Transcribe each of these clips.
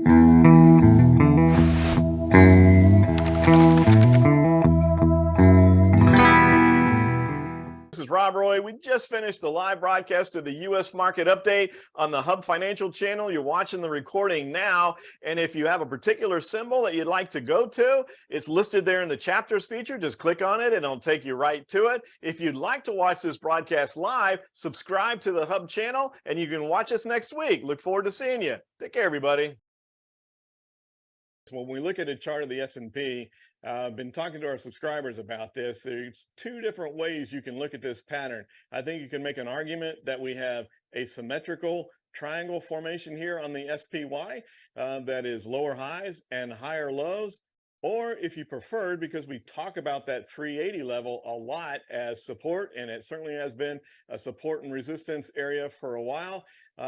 This is Rob Roy. We just finished the live broadcast of the U.S. Market Update on the Hub Financial channel. You're watching the recording now. And if you have a particular symbol that you'd like to go to, it's listed there in the chapters feature. Just click on it and it'll take you right to it. If you'd like to watch this broadcast live, subscribe to the Hub channel and you can watch us next week. Look forward to seeing you. Take care, everybody. When we look at a chart of the S&P, I've been talking to our subscribers about this. There's two different ways you can look at this pattern. I think you can make an argument that we have a symmetrical triangle formation here on the SPY that is lower highs and higher lows. Or if you preferred, because we talk about that 380 level a lot as support, and it certainly has been a support and resistance area for a while,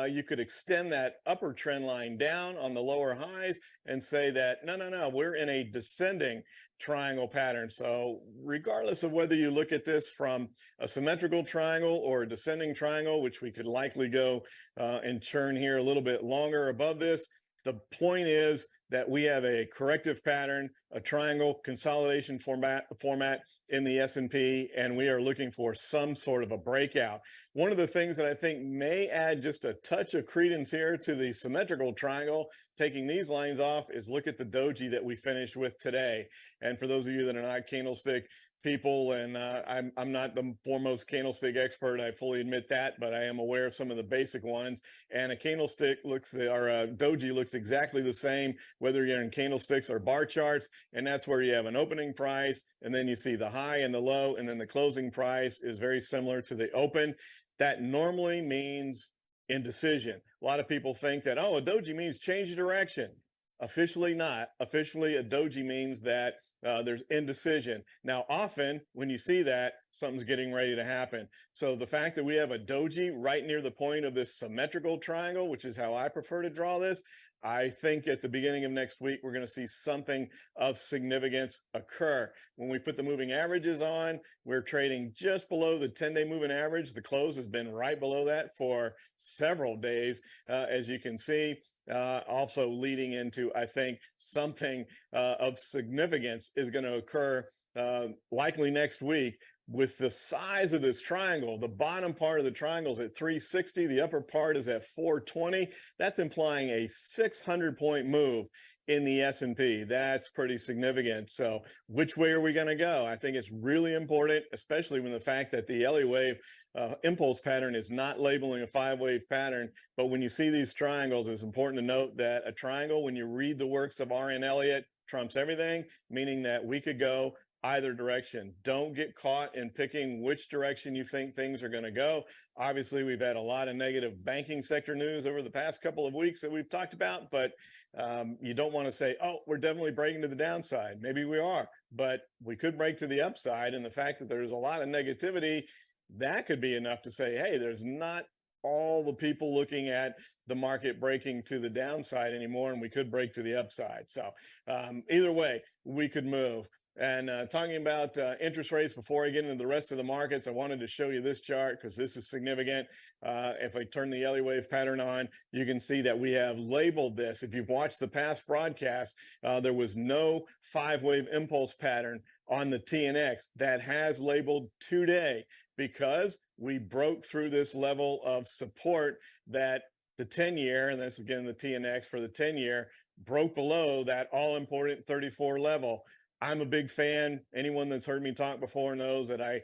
you could extend that upper trend line down on the lower highs and say that, no, we're in a descending triangle pattern. So regardless of whether you look at this from a symmetrical triangle or a descending triangle, which we could likely go and churn here a little bit longer above this, the point is that we have a corrective pattern, a triangle consolidation format in the S&P, and we are looking for some sort of a breakout. One of the things that I think may add just a touch of credence here to the symmetrical triangle, taking these lines off, is look at the doji that we finished with today. And for those of you that are not candlestick people, and I'm not the foremost candlestick expert, I fully admit that, but I am aware of some of the basic ones. And a candlestick looks, or a doji looks exactly the same, whether you're in candlesticks or bar charts. And that's where you have an opening price, and then you see the high and the low, and then the closing price is very similar to the open. That normally means indecision. A lot of people think that, oh, a doji means change of direction. Officially not. Officially, a doji means that there's indecision. Now, often when you see that, something's getting ready to happen. So the fact that we have a doji right near the point of this symmetrical triangle, which is how I prefer to draw this, I think at the beginning of next week, we're going to see something of significance occur. When we put the moving averages on, we're trading just below the 10-day moving average. The close has been right below that for several days, as you can see. Also leading into, I think, something of significance is going to occur likely next week. With the size of this triangle, the bottom part of the triangle is at 360, the upper part is at 420. That's implying a 600-point move in the S&P. That's pretty significant. So which way are we going to go? I think it's really important, especially when the fact that the Elliott wave impulse pattern is not labeling a 5-wave pattern. But when you see these triangles, it's important to note that a triangle, when you read the works of R.N. Elliott, trumps everything, meaning that we could go either direction. Don't get caught in picking which direction you think things are going to go. Obviously, we've had a lot of negative banking sector news over the past couple of weeks that we've talked about, but you don't want to say, oh, we're definitely breaking to the downside. Maybe we are, but we could break to the upside. And the fact that there's a lot of negativity, that could be enough to say, hey, there's not all the people looking at the market breaking to the downside anymore, and we could break to the upside. So either way, we could move. And talking about interest rates, before I get into the rest of the markets, I wanted to show you this chart because this is significant. If I turn the Elliott wave pattern on, you can see that we have labeled this. If you've watched the past broadcast, there was no 5-wave impulse pattern on the TNX. That has labeled today because we broke through this level of support that the 10-year, and that's again the TNX for the 10-year, broke below that all-important 34 level. I'm a big fan. Anyone that's heard me talk before knows that I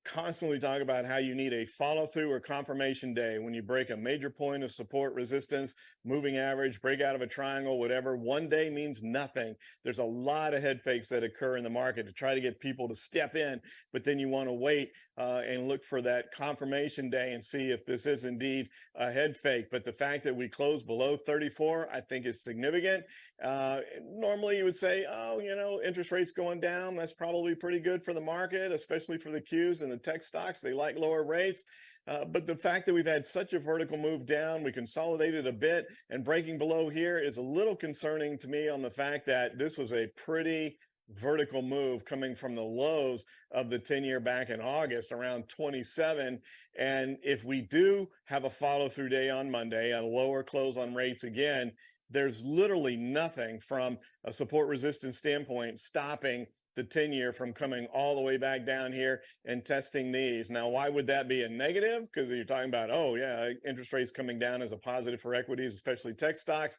constantly talk about how you need a follow-through or confirmation day when you break a major point of support resistance, moving average, break out of a triangle, whatever. One day means nothing. There's a lot of head fakes that occur in the market to try to get people to step in, but then you want to wait and look for that confirmation day and see if this is indeed a head fake. But the fact that we closed below 34, I think is significant. Normally you would say, oh, you know, interest rates going down, that's probably pretty good for the market, especially for the Qs and the tech stocks. They like lower rates. But the fact that we've had such a vertical move down, we consolidated a bit, and breaking below here is a little concerning to me on the fact that this was a pretty vertical move coming from the lows of the 10-year back in August around 27. And if we do have a follow-through day on Monday, a lower close on rates again, there's literally nothing from a support resistance standpoint stopping the 10-year from coming all the way back down here and testing these. Now, why would that be a negative? Because you're talking about, oh, yeah, interest rates coming down as a positive for equities, especially tech stocks.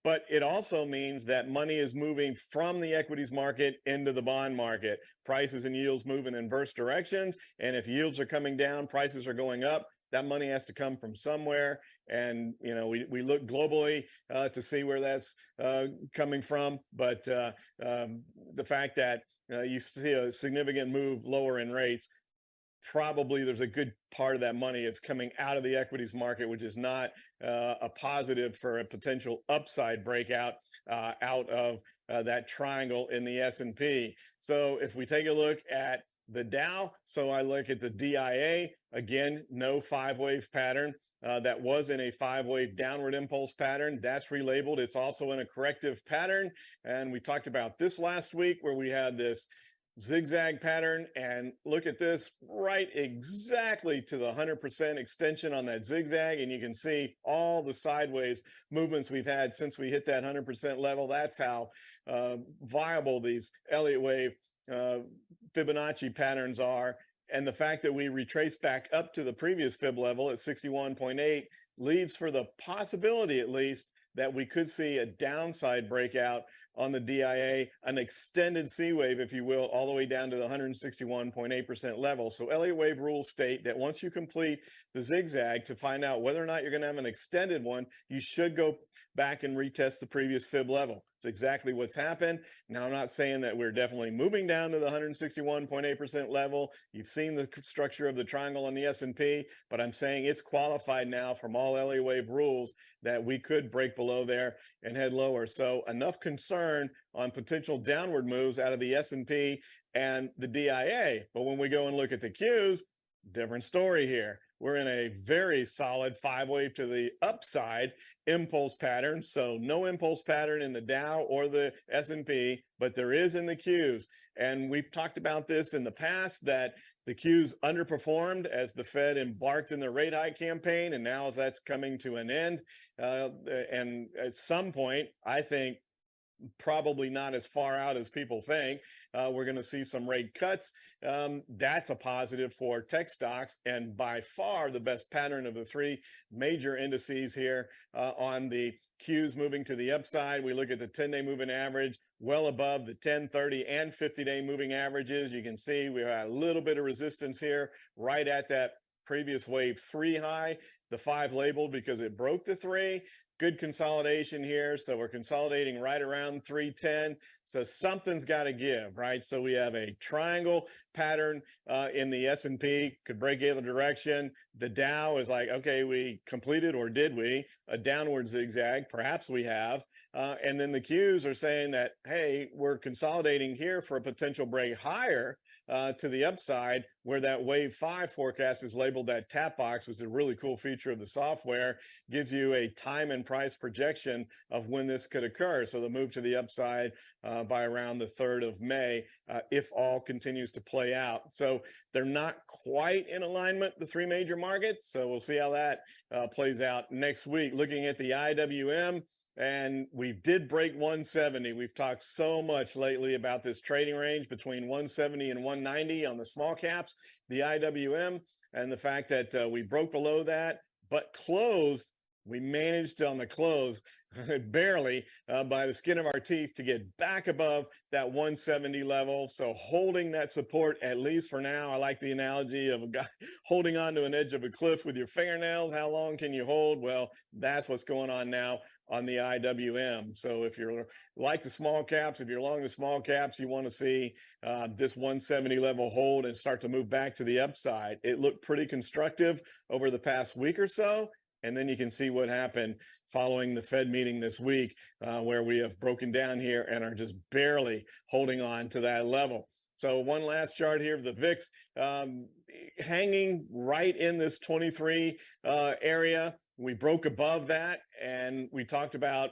But it also means that money is moving from the equities market into the bond market. Prices and yields move in inverse directions. And if yields are coming down, prices are going up. That money has to come from somewhere. And, you know, we look globally to see where that's coming from. But the fact that you see a significant move lower in rates, probably there's a good part of that money is coming out of the equities market, which is not a positive for a potential upside breakout out of that triangle in the S&P. So if we take a look at the Dow, so I look at the DIA, again, no 5-wave pattern. That was in a 5-wave downward impulse pattern. That's relabeled. It's also in a corrective pattern. And we talked about this last week where we had this zigzag pattern, and look at this, right exactly to the 100% extension on that zigzag. And you can see all the sideways movements we've had since we hit that 100% level. That's how viable these Elliott wave Fibonacci patterns are. And the fact that we retrace back up to the previous fib level at 61.8 leaves for the possibility, at least, that we could see a downside breakout on the DIA, an extended C wave, if you will, all the way down to the 161.8% level. So Elliott wave rules state that once you complete the zigzag to find out whether or not you're going to have an extended one, you should go back and retest the previous fib level. It's exactly what's happened. Now, I'm not saying that we're definitely moving down to the 161.8% level. You've seen the structure of the triangle on the S&P, but I'm saying it's qualified now from all Elliott wave rules that we could break below there and head lower. So enough concern on potential downward moves out of the S&P and the DIA. But when we go and look at the Qs, different story here. We're in a very solid 5-wave to the upside impulse pattern. So no impulse pattern in the Dow or the S&P, but there is in the Qs. And we've talked about this in the past, that the Qs underperformed as the Fed embarked in their rate hike campaign. And now as that's coming to an end, and at some point, I think probably not as far out as people think, we're going to see some rate cuts. That's a positive for tech stocks, and by far the best pattern of the three major indices here on the Qs moving to the upside. We look at the 10-day moving average well above the 10, 30, and 50-day moving averages. You can see we have a little bit of resistance here right at that previous wave 3 high, the 5 labeled because it broke the 3. Good consolidation here. So we're consolidating right around 310. So something's got to give, right? So we have a triangle pattern in the S&P, could break either direction. The Dow is like, okay, we completed, or did we, a downward zigzag? Perhaps we have. And then the Qs are saying that, hey, we're consolidating here for a potential break higher to the upside, where that wave 5 forecast is labeled that tap box, which is a really cool feature of the software, gives you a time and price projection of when this could occur. So the move to the upside by around the 3rd of May, if all continues to play out. So they're not quite in alignment, the three major markets. So we'll see how that plays out next week. Looking at the IWM, and we did break 170. We've talked so much lately about this trading range between 170 and 190 on the small caps, the IWM, and the fact that we broke below that, but closed. We managed on the close barely by the skin of our teeth to get back above that 170 level. So holding that support, at least for now. I like the analogy of a guy holding on to an edge of a cliff with your fingernails. How long can you hold? Well, that's what's going on now on the IWM. So if you're like the small caps, if you're long the small caps, you want to see this 170 level hold and start to move back to the upside. It looked pretty constructive over the past week or so. And then you can see what happened following the Fed meeting this week, where we have broken down here and are just barely holding on to that level. So one last chart here of the VIX, hanging right in this 23 area. We broke above that, and we talked about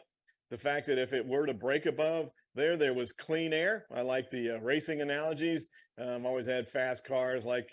the fact that if it were to break above there was clean air. I like the racing analogies. Always had fast cars, like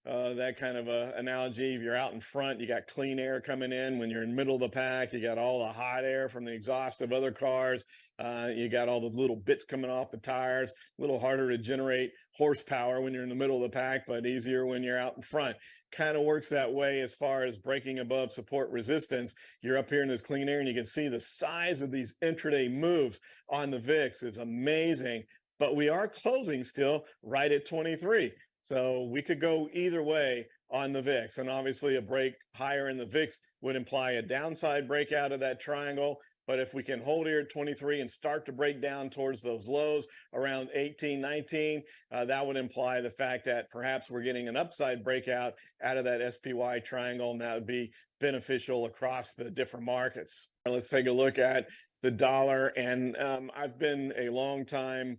that kind of analogy. If you're out in front, you got clean air coming in. When you're in the middle of the pack, you got all the hot air from the exhaust of other cars. You got all the little bits coming off the tires. A little harder to generate horsepower when you're in the middle of the pack, but easier when you're out in front. Kind of works that way as far as breaking above support resistance. You're up here in this clean air, and you can see the size of these intraday moves on the VIX. It's amazing, but we are closing still right at 23. So we could go either way on the VIX. And obviously a break higher in the VIX would imply a downside breakout of that triangle. But if we can hold here at 23 and start to break down towards those lows around 18, 19, that would imply the fact that perhaps we're getting an upside breakout out of that SPY triangle, and that would be beneficial across the different markets. Let's take a look at the dollar. And I've been a long time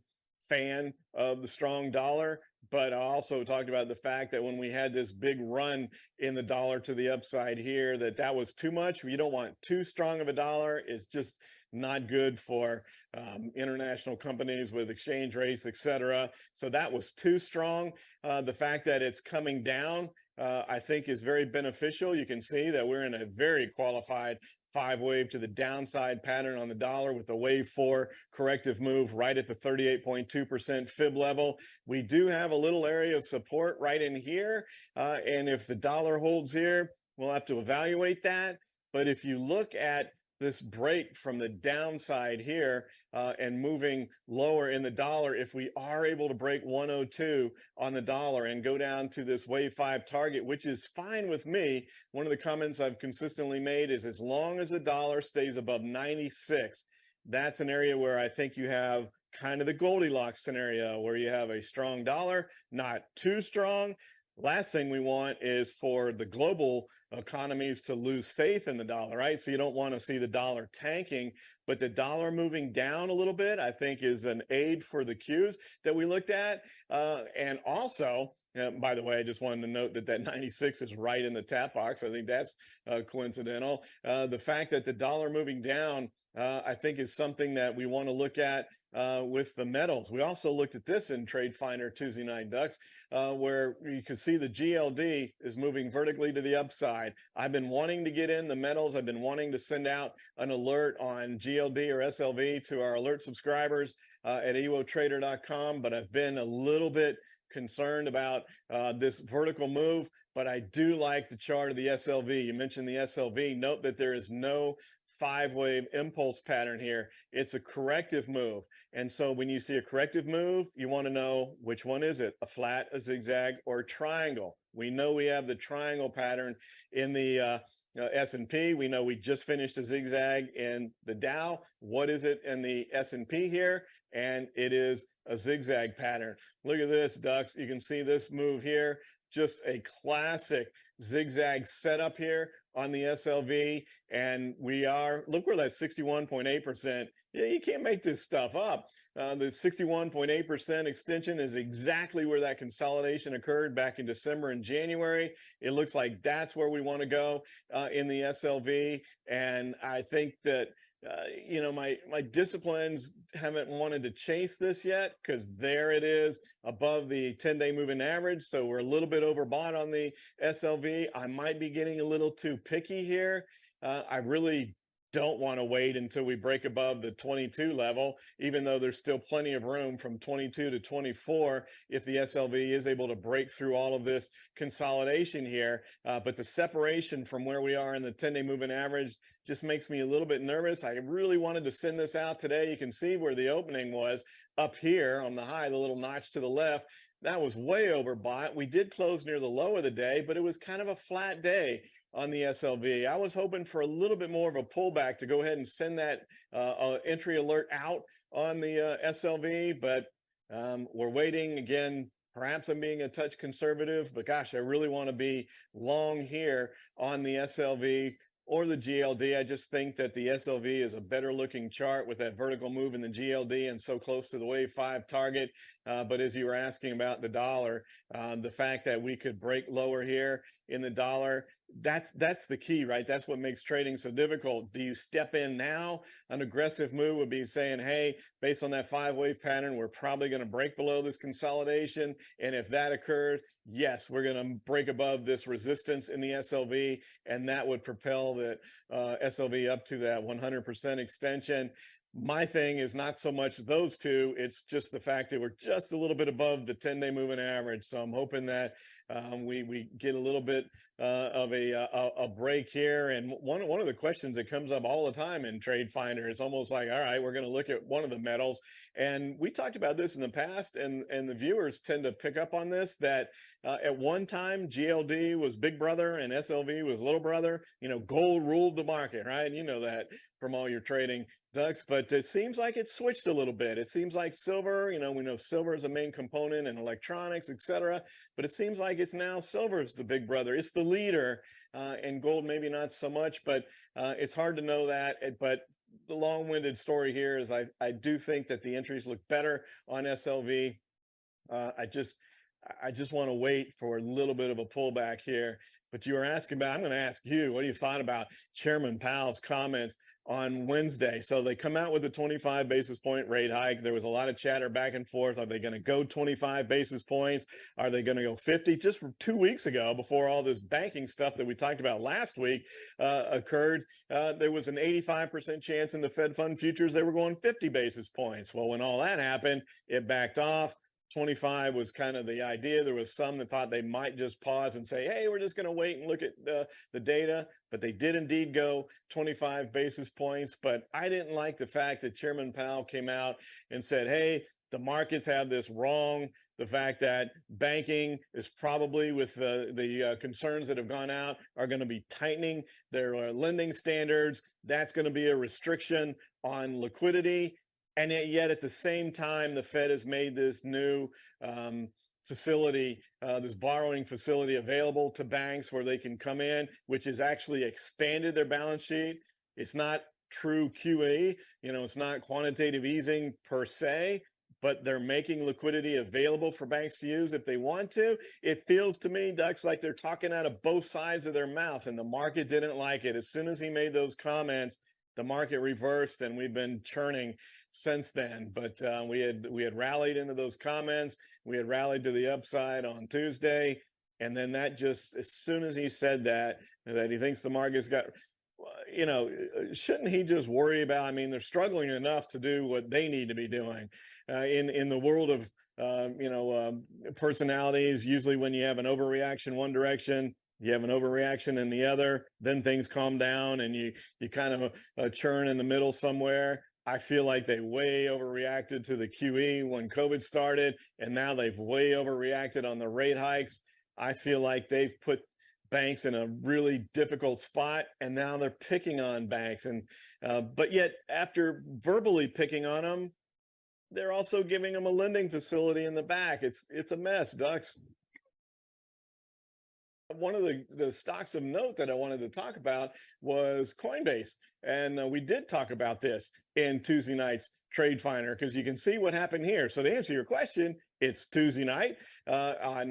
fan of the strong dollar, but I also talked about the fact that when we had this big run in the dollar to the upside here, that was too much. You don't want too strong of a dollar. It's just not good for international companies with exchange rates, etc. So that was too strong. The fact that it's coming down, I think, is very beneficial. You can see that we're in a very qualified 5-wave to the downside pattern on the dollar with the wave 4 corrective move right at the 38.2% fib level. We do have a little area of support right in here. And if the dollar holds here, we'll have to evaluate that. But if you look at this break from the downside here and moving lower in the dollar, if we are able to break 102 on the dollar and go down to this wave 5 target, which is fine with me. One of the comments I've consistently made is as long as the dollar stays above 96, that's an area where I think you have kind of the Goldilocks scenario, where you have a strong dollar, not too strong. Last thing we want is for the global economies to lose faith in the dollar, right? So you don't want to see the dollar tanking, but the dollar moving down a little bit, I think, is an aid for the cues that we looked at. And also, by the way, I just wanted to note that 96 is right in the tap box. I think that's coincidental. The fact that the dollar moving down, I think, is something that we want to look at with the metals. We also looked at this in TradeFinder Tuesday night, Ducks, where you can see the GLD is moving vertically to the upside. I've been wanting to get in the metals. I've been wanting to send out an alert on GLD or SLV to our alert subscribers at ewotrader.com, but I've been a little bit concerned about this vertical move. But I do like the chart of the SLV. You mentioned the SLV. Note that there is no 5-wave impulse pattern here. It's a corrective move. And so when you see a corrective move, you want to know which one is it, a flat, a zigzag, or a triangle. We know we have the triangle pattern in the S&P. We know we just finished a zigzag in the Dow. What is it in the S&P here? And it is a zigzag pattern. Look at this, Ducks. You can see this move here, just a classic zigzag setup here on the SLV. And we are, look where that 61.8%, yeah, you can't make this stuff up. The 61.8% extension is exactly where that consolidation occurred back in December and January. It looks like that's where we want to go in the SLV. And I think that my disciplines haven't wanted to chase this yet, because there it is above the 10-day moving average. So we're a little bit overbought on the SLV. I might be getting a little too picky here. I really don't want to wait until we break above the 22 level, even though there's still plenty of room from 22 to 24 if the SLV is able to break through all of this consolidation here. But the separation from where we are in the 10-day moving average just makes me a little bit nervous. I really wanted to send this out today. You can see where the opening was up here on the high, the little notch to the left. That was way overbought. We did close near the low of the day, but it was kind of a flat day on the SLV. I was hoping for a little bit more of a pullback to go ahead and send that entry alert out on the SLV, but we're waiting. Again, perhaps I'm being a touch conservative, but gosh, I really want to be long here on the SLV or the GLD. I just think that the SLV is a better looking chart with that vertical move in the GLD and so close to the wave 5 target. But as you were asking about the dollar, the fact that we could break lower here in the dollar, that's the key, right? That's what makes trading so difficult. Do you step in now? An aggressive move would be saying, hey, based on that 5 wave pattern, we're probably going to break below this consolidation. And if that occurs, yes, we're going to break above this resistance in the SLV, and that would propel that SLV up to that 100% extension. My thing is not so much those two, it's just the fact that we're just a little bit above the 10-day moving average. So I'm hoping that we get a little bit of a break here. And one of the questions that comes up all the time in TradeFinder is almost like, all right, we're going to look at one of the metals. And we talked about this in the past, and the viewers tend to pick up on this, that at one time, GLD was big brother and SLV was little brother. You know, gold ruled the market, right? And you know that from all your trading, Dux, but it seems like it's switched a little bit. It seems like silver, you know, we know silver is a main component in electronics, etc. But it seems like it's now silver is the big brother. It's the leader, and gold maybe not so much, but it's hard to know that. But the long-winded story here is I do think that the entries look better on SLV. I just want to wait for a little bit of a pullback here. But you were asking about, I'm going to ask you, what do you thought about Chairman Powell's comments on Wednesday? So they come out with a 25 basis point rate hike. There was a lot of chatter back and forth. Are they going to go 25 basis points? Are they going to go 50? Just 2 weeks ago, before all this banking stuff that we talked about last week occurred, there was an 85% chance in the Fed fund futures they were going 50 basis points. Well, when all that happened, it backed off. 25 was kind of the idea. There was some that thought they might just pause and say, hey, we're just going to wait and look at the data. But they did indeed go 25 basis points. But I didn't like the fact that Chairman Powell came out and said, hey, the markets have this wrong. The fact that banking is probably, with the concerns that have gone out, are going to be tightening their lending standards. That's going to be a restriction on liquidity. And yet at the same time, the Fed has made this new facility, this borrowing facility available to banks where they can come in, which has actually expanded their balance sheet. It's not true QE, you know, it's not quantitative easing per se, but they're making liquidity available for banks to use if they want to. It feels to me, Dux, like they're talking out of both sides of their mouth, and the market didn't like it. As soon as he made those comments, the market reversed, and we've been churning since then. But we had rallied into those comments. We had rallied to the upside on Tuesday, and then that just, as soon as he said that he thinks the market's got, you know, shouldn't he just worry about? I mean, they're struggling enough to do what they need to be doing in the world of personalities. Usually, when you have an overreaction one direction, you have an overreaction in the other, then things calm down and you kind of churn in the middle somewhere. I feel like they way overreacted to the QE when COVID started, and now they've way overreacted on the rate hikes. I feel like they've put banks in a really difficult spot, and now they're picking on banks. And but yet, after verbally picking on them, they're also giving them a lending facility in the back. It's a mess, Dux. One of the stocks of note that I wanted to talk about was Coinbase. And we did talk about this in Tuesday night's TradeFinder, because you can see what happened here. So to answer your question, it's Tuesday night at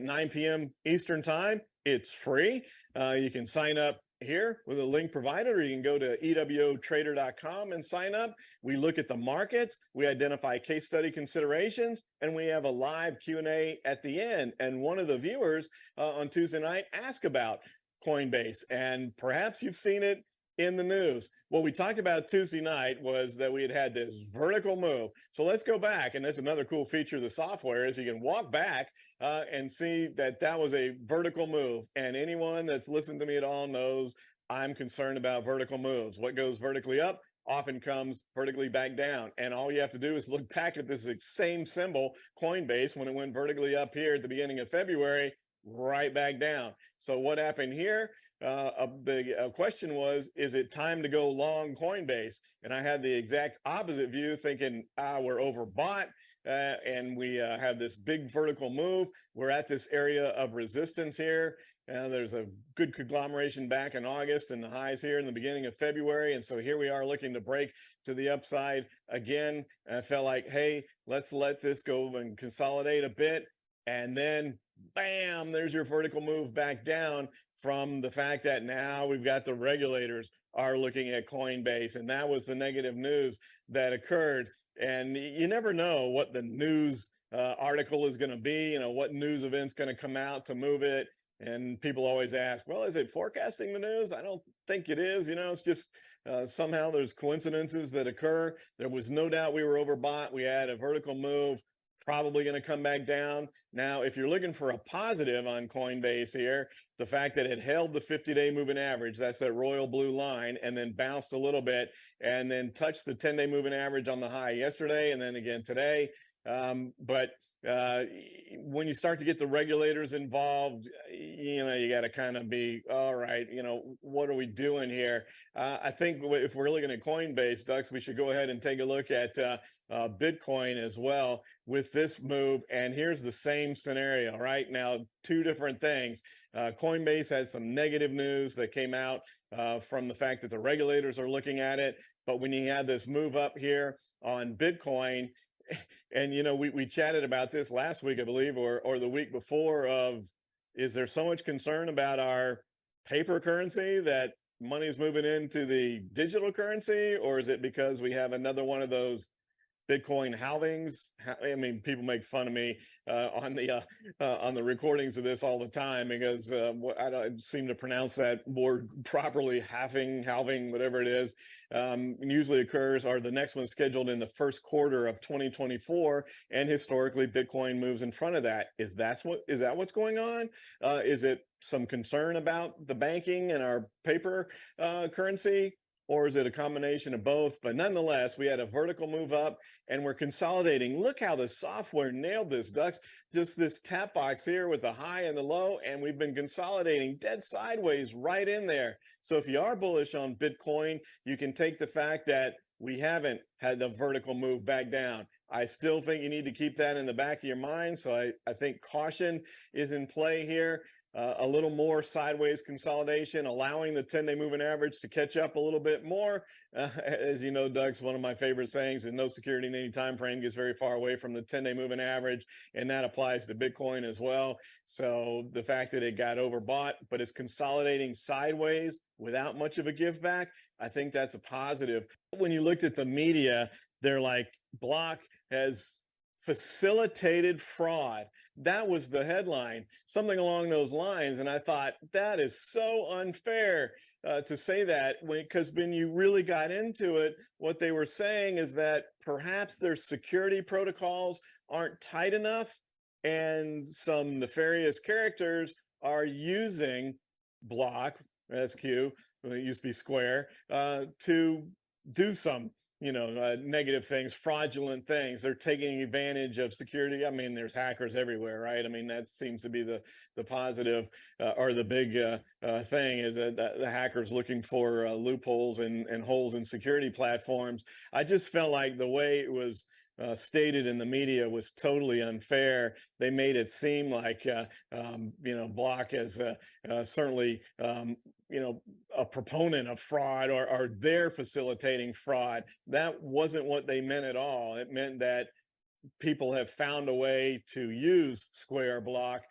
9 p.m. Eastern time. It's free. You can sign up here with a link provided, or you can go to ewotrader.com and sign up. We look at the markets, we identify case study considerations, and we have a live Q&A at the end. And one of the viewers on Tuesday night asked about Coinbase, and perhaps you've seen it in the news. What we talked about Tuesday night was that we had this vertical move. So let's go back, and that's another cool feature of the software, is you can walk back and see that was a vertical move. And anyone that's listened to me at all knows I'm concerned about vertical moves. What goes vertically up often comes vertically back down. And all you have to do is look back at this same symbol, Coinbase, when it went vertically up here at the beginning of February, right back down. So what happened here? The question was, is it time to go long Coinbase? And I had the exact opposite view, thinking, we're overbought. And we have this big vertical move. We're at this area of resistance here. There's a good conglomeration back in August, and the highs here in the beginning of February. And so here we are looking to break to the upside again. And I felt like, hey, let's let this go and consolidate a bit. And then, bam, there's your vertical move back down from the fact that now we've got the regulators are looking at Coinbase, and that was the negative news that occurred. And you never know what the news article is going to be, what news event's going to come out to move it. And people always ask, well, is it forecasting the news? I don't think it is. It's just somehow there's coincidences that occur. There was no doubt we were overbought. We had a vertical move, probably going to come back down. Now, if you're looking for a positive on Coinbase here, the fact that it held the 50-day moving average, that's that royal blue line, and then bounced a little bit and then touched the 10-day moving average on the high yesterday and then again today. But when you start to get the regulators involved, you got to kind of be, all right, what are we doing here? I think if we're looking at Coinbase, Dux, we should go ahead and take a look at Bitcoin as well with this move. And here's the same scenario, right? Now, two different things. Coinbase has some negative news that came out from the fact that the regulators are looking at it. But when you had this move up here on Bitcoin, and we chatted about this last week, I believe, or the week before, of is there so much concern about our paper currency that money is moving into the digital currency, or is it because we have another one of those Bitcoin halvings? I mean, people make fun of me on the recordings of this all the time because I don't seem to pronounce that word properly. Halving, whatever it is, usually occurs, or the next one's scheduled in the first quarter of 2024, and historically Bitcoin moves in front of that. Is that what's going on? Is it some concern about the banking and our paper currency? Or is it a combination of both? But nonetheless, we had a vertical move up and we're consolidating. Look how the software nailed this, Dux. Just this tap box here with the high and the low, and we've been consolidating dead sideways right in there. So if you are bullish on Bitcoin, you can take the fact that we haven't had the vertical move back down. I still think you need to keep that in the back of your mind. So I think caution is in play here. A little more sideways consolidation, allowing the 10-day moving average to catch up a little bit more. As you know, Doug's one of my favorite sayings, that no security in any time frame gets very far away from the 10-day moving average, and that applies to Bitcoin as well. So the fact that it got overbought, but it's consolidating sideways without much of a give back, I think that's a positive. When you looked at the media, they're like, Block has facilitated fraud. That was the headline, something along those lines. And I thought, that is so unfair to say that, because when you really got into it, what they were saying is that perhaps their security protocols aren't tight enough, and some nefarious characters are using Block, SQ, it used to be Square, to do some negative things, fraudulent things. They're taking advantage of security. I mean, there's hackers everywhere, right? I mean, that seems to be the positive or the big thing, is that the hackers looking for loopholes and holes in security platforms. I just felt like the way it was stated in the media was totally unfair. They made it seem like Block is certainly a proponent of fraud, or they're facilitating fraud. That wasn't what they meant at all. It meant that people have found a way to use Square, Block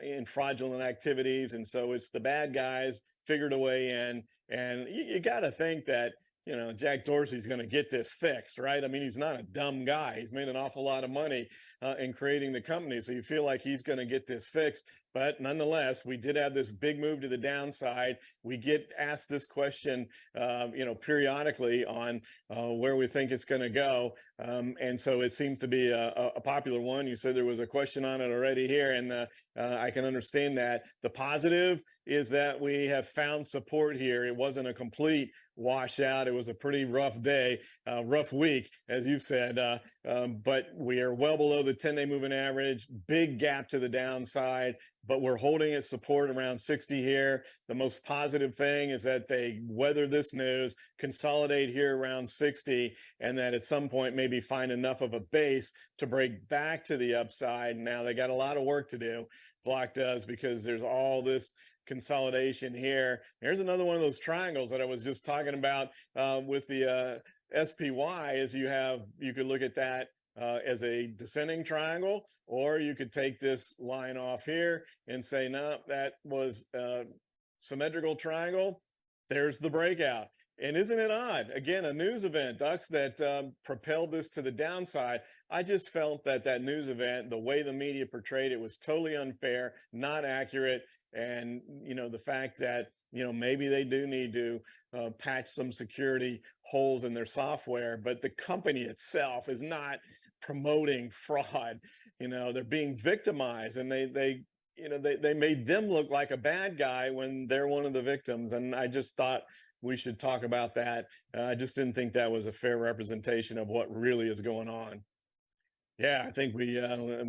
in fraudulent activities, and so it's the bad guys figured a way in. And you got to think that Jack Dorsey's going to get this fixed, right? I mean, he's not a dumb guy. He's made an awful lot of money in creating the company. So you feel like he's going to get this fixed. But nonetheless, we did have this big move to the downside. We get asked this question, periodically on where we think it's going to go. And so it seems to be a popular one. You said there was a question on it already here, and I can understand that. The positive is that we have found support here. It wasn't a complete washout. It was a pretty rough day, rough week, as you said, but we are well below the 10-day moving average, big gap to the downside, but we're holding at support around 60 here. The most positive thing is that they weather this news, consolidate here around 60, and that at some point maybe find enough of a base to break back to the upside. Now they got a lot of work to do, Block does, because there's all this consolidation here. There's another one of those triangles that I was just talking about with the SPY. As you could look at that as a descending triangle, or you could take this line off here and say, no, that was a symmetrical triangle. There's the breakout. And isn't it odd? Again, a news event, Dux, that propelled this to the downside. I just felt that that news event, the way the media portrayed it, was totally unfair, not accurate. And, the fact that, maybe they do need to patch some security holes in their software, but the company itself is not promoting fraud. They're being victimized, and they made them look like a bad guy when they're one of the victims. And I just thought we should talk about that. I just didn't think that was a fair representation of what really is going on. Yeah, I think we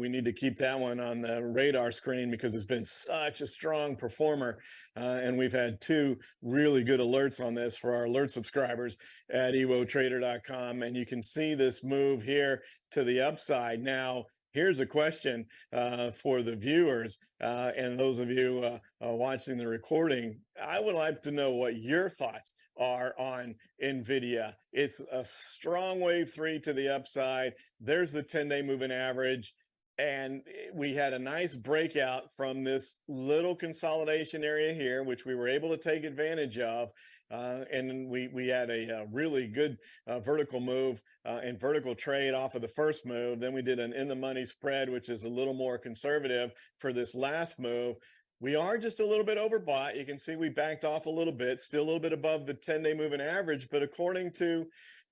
need to keep that one on the radar screen because it's been such a strong performer, and we've had two really good alerts on this for our alert subscribers at ewotrader.com, and you can see this move here to the upside. Now, here's a question for the viewers and those of you watching the recording. I would like to know what your thoughts are on Nvidia. It's a strong wave 3 to the upside. There's the 10-day moving average. And we had a nice breakout from this little consolidation area here, which we were able to take advantage of. And we had a really good vertical move and vertical trade off of the first move. Then we did an in the money spread, which is a little more conservative for this last move. We are just a little bit overbought. You can see we backed off a little bit, still a little bit above the 10-day moving average. But according to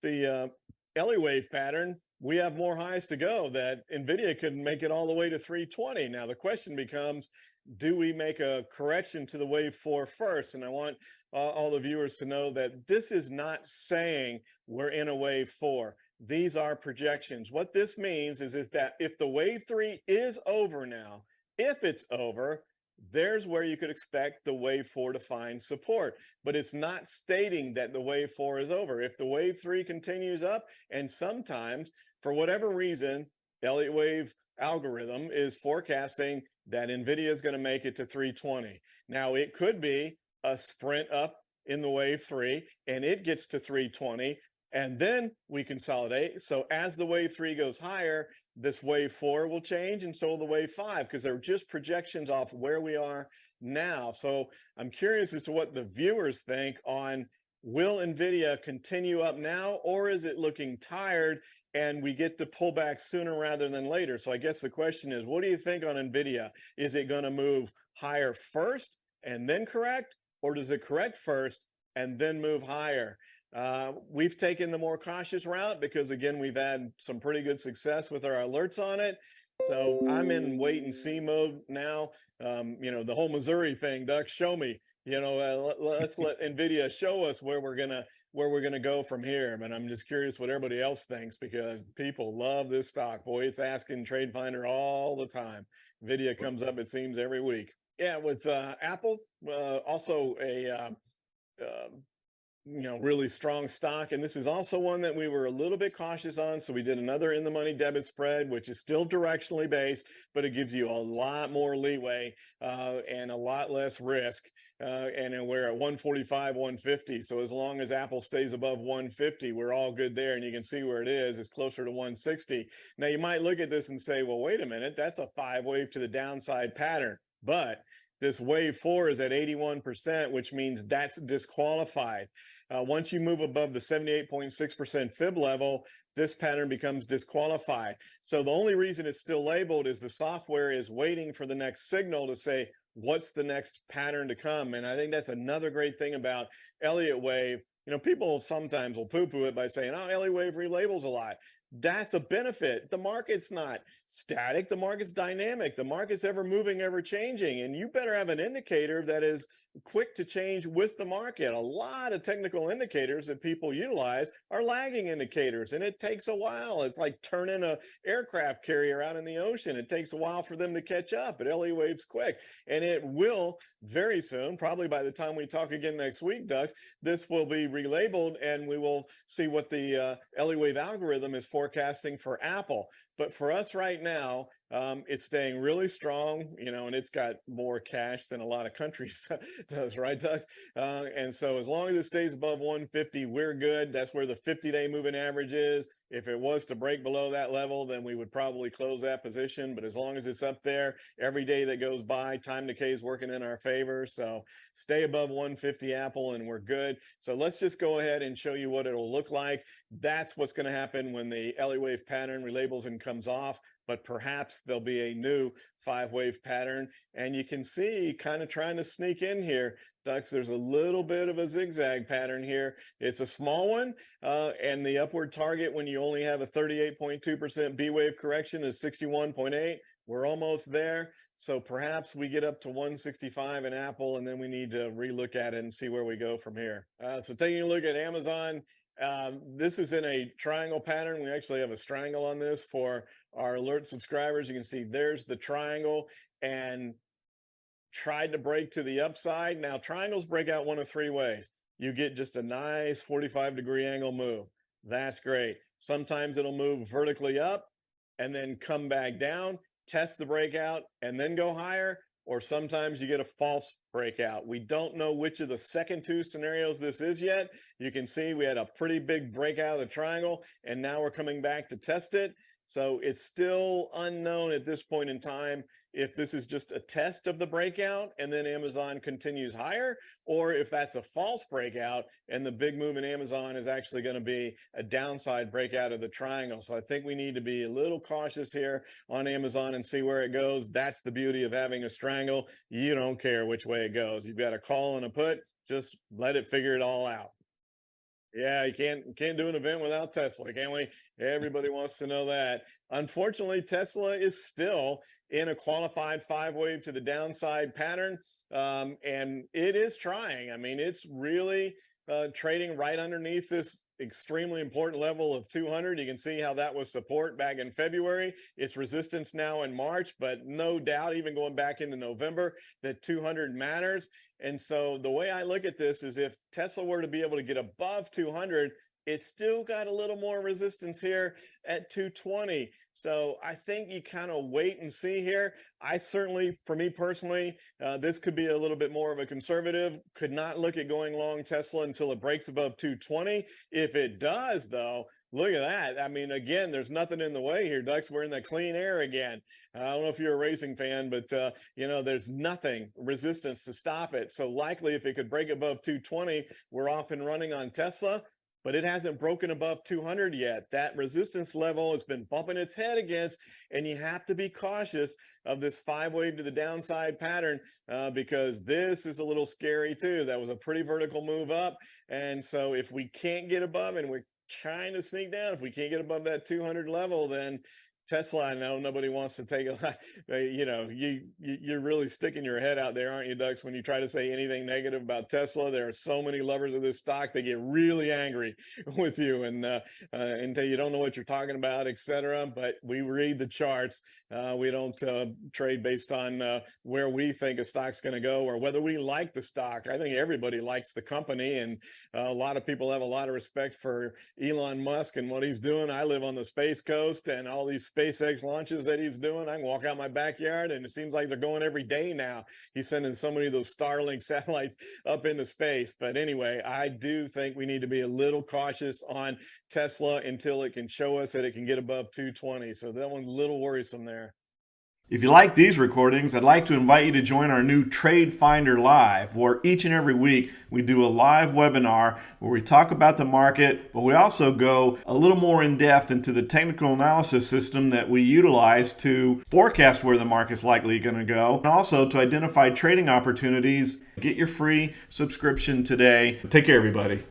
the Elliott wave pattern, we have more highs to go, that Nvidia could make it all the way to 320. Now, the question becomes, do we make a correction to the wave 4 first? And I want all the viewers to know that this is not saying we're in a wave 4. These are projections. What this means is that if the wave 3 is over now, if it's over, there's where you could expect the wave 4 to find support. But it's not stating that the wave 4 is over. If the wave 3 continues up, and sometimes, for whatever reason, Elliott wave algorithm is forecasting that Nvidia is going to make it to 320. Now, it could be a sprint up in the wave 3 and it gets to 320, and then we consolidate. So as the wave 3 goes higher, this wave 4 will change, and so will the wave 5, because they're just projections off where we are now. So I'm curious as to what the viewers think on, will Nvidia continue up now, or is it looking tired and we get to pull back sooner rather than later? So I guess the question is, what do you think on Nvidia? Is it going to move higher first and then correct, or does it correct first and then move higher? We've taken the more cautious route because, again, we've had some pretty good success with our alerts on it. So I'm in wait and see mode now. The whole Missouri thing, Duck, show me. Let's let Nvidia show us where we're gonna go from here. But I'm just curious what everybody else thinks, because people love this stock. Boy, it's asking TradeFinder all the time. Nvidia comes up, it seems, every week. Yeah, with Apple, also a really strong stock. And this is also one that we were a little bit cautious on. So we did another in the money debit spread, which is still directionally based, but it gives you a lot more leeway and a lot less risk. And we're at 145, 150. So as long as Apple stays above 150, we're all good there. And you can see where it is. It's closer to 160. Now, you might look at this and say, well, wait a minute, that's a 5-wave to the downside pattern. But this wave 4 is at 81%, which means that's disqualified. Once you move above the 78.6% fib level, this pattern becomes disqualified. So the only reason it's still labeled is the software is waiting for the next signal to say, what's the next pattern to come? And I think that's another great thing about Elliott wave. People sometimes will poo-poo it by saying, oh, Elliott wave relabels a lot. That's a benefit. The market's not static. The market's dynamic. The market's ever moving, ever changing. And you better have an indicator that is quick to change with the market. A lot of technical indicators that people utilize are lagging indicators, and it takes a while. It's like turning an aircraft carrier out in the ocean. It takes a while for them to catch up, but Elliott wave's quick, and it will very soon, probably by the time we talk again next week, Dux, this will be relabeled, and we will see what the Elliott wave algorithm is forecasting for Apple. But for us right now, it's staying really strong, and it's got more cash than a lot of countries does, right, Tux? And so as long as it stays above 150, we're good. That's where the 50-day moving average is. If it was to break below that level, then we would probably close that position. But as long as it's up there, every day that goes by, time decay is working in our favor. So stay above 150 Apple and we're good. So let's just go ahead and show you what it'll look like. That's what's going to happen when the Elliott wave pattern relabels and comes off. But perhaps there'll be a new 5-wave pattern. And you can see kind of trying to sneak in here, Dux, there's a little bit of a zigzag pattern here. It's a small one, and the upward target when you only have a 38.2% B wave correction is 61.8. We're almost there. So perhaps we get up to 165 in Apple, and then we need to relook at it and see where we go from here. So taking a look at Amazon, this is in a triangle pattern. We actually have a triangle on this for our alert subscribers. You can see there's the triangle and tried to break to the upside. Now triangles break out one of three ways. You get just a nice 45-degree angle move. That's great. Sometimes it'll move vertically up and then come back down, test the breakout, and then go higher. Or sometimes you get a false breakout. We don't know which of the second two scenarios this is yet. You can see we had a pretty big breakout of the triangle, and now we're coming back to test it. So it's still unknown at this point in time if this is just a test of the breakout and then Amazon continues higher, or if that's a false breakout and the big move in Amazon is actually going to be a downside breakout of the triangle. So I think we need to be a little cautious here on Amazon and see where it goes. That's the beauty of having a strangle. You don't care which way it goes. You've got a call and a put. Just let it figure it all out. Yeah, you can't do an event without Tesla, can we? Everybody wants to know that. Unfortunately, Tesla is still in a qualified 5-wave to the downside pattern, and it is trying. I mean, it's really trading right underneath this extremely important level of 200. You can see how that was support back in February. It's resistance now in March, but no doubt, even going back into November, that 200 matters. And so the way I look at this is if Tesla were to be able to get above 200, it's still got a little more resistance here at 220. So I think you kind of wait and see here. I certainly, for me personally, this could be a little bit more of a conservative. Could not look at going long Tesla until it breaks above 220. If it does, though, look at that. I mean, again, there's nothing in the way here, Dux. We're in the clean air again. I don't know if you're a racing fan, but, there's nothing resistance to stop it. So likely if it could break above 220, we're off and running on Tesla. But it hasn't broken above 200 yet. That resistance level has been bumping its head against, and you have to be cautious of this 5-wave to the downside pattern because this is a little scary too. That was a pretty vertical move up. And so if we can't get above, and we're trying to sneak down, if we can't get above that 200 level, then Tesla, I know nobody wants to take you're really sticking your head out there, aren't you, Dux? When you try to say anything negative about Tesla, there are so many lovers of this stock, they get really angry with you and until you don't know what you're talking about, etc. But we read the charts. We don't trade based on where we think a stock's going to go or whether we like the stock. I think everybody likes the company, and a lot of people have a lot of respect for Elon Musk and what he's doing. I live on the Space Coast, and all these SpaceX launches that he's doing, I can walk out my backyard and it seems like they're going every day now. He's sending so many of those Starlink satellites up into space. But anyway, I do think we need to be a little cautious on Tesla until it can show us that it can get above 220. So that one's a little worrisome there. If you like these recordings, I'd like to invite you to join our new TradeFinder Live, where each and every week we do a live webinar where we talk about the market, but we also go a little more in depth into the technical analysis system that we utilize to forecast where the market's likely going to go, and also to identify trading opportunities. Get your free subscription today. Take care, everybody.